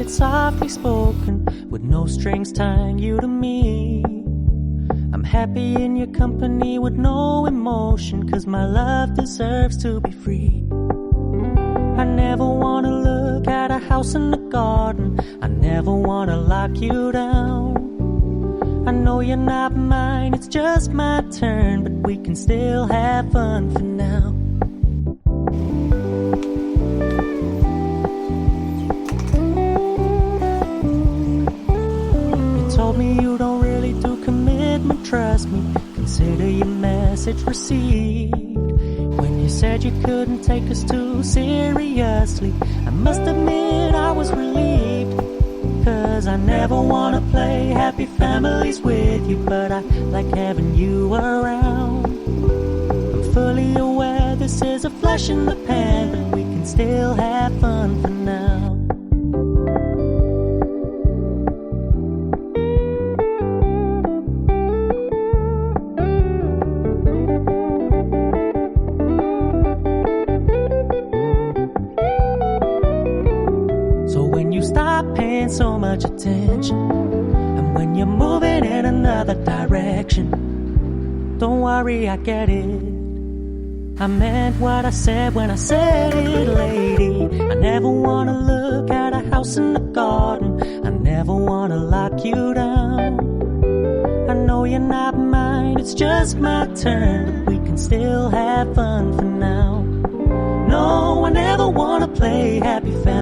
it's softly spoken, with no strings tying you to me. I'm happy in your company with no emotion, 'cause my love deserves to be free. I never wanna look at a house in the garden, I never wanna lock you down. I know you're not mine, it's just my turn, but we can still have fun for now. You told me you don't really do commitment, trust me, consider your message received. When you said you couldn't take us too seriously, I must admit I was relieved. 'Cause I never wanna play happy families with you, but I like having you around. I'm fully aware this is a flash in the pan, but we can still have fun for now. So when you stop paying so much attention, and when you're moving in another direction, don't worry, I get it. I meant what I said when I said it, lady. I never wanna look at a house in the garden, I never wanna lock you down. I know you're not mine, it's just my turn, but we can still have fun for now. No, I never wanna play happy family.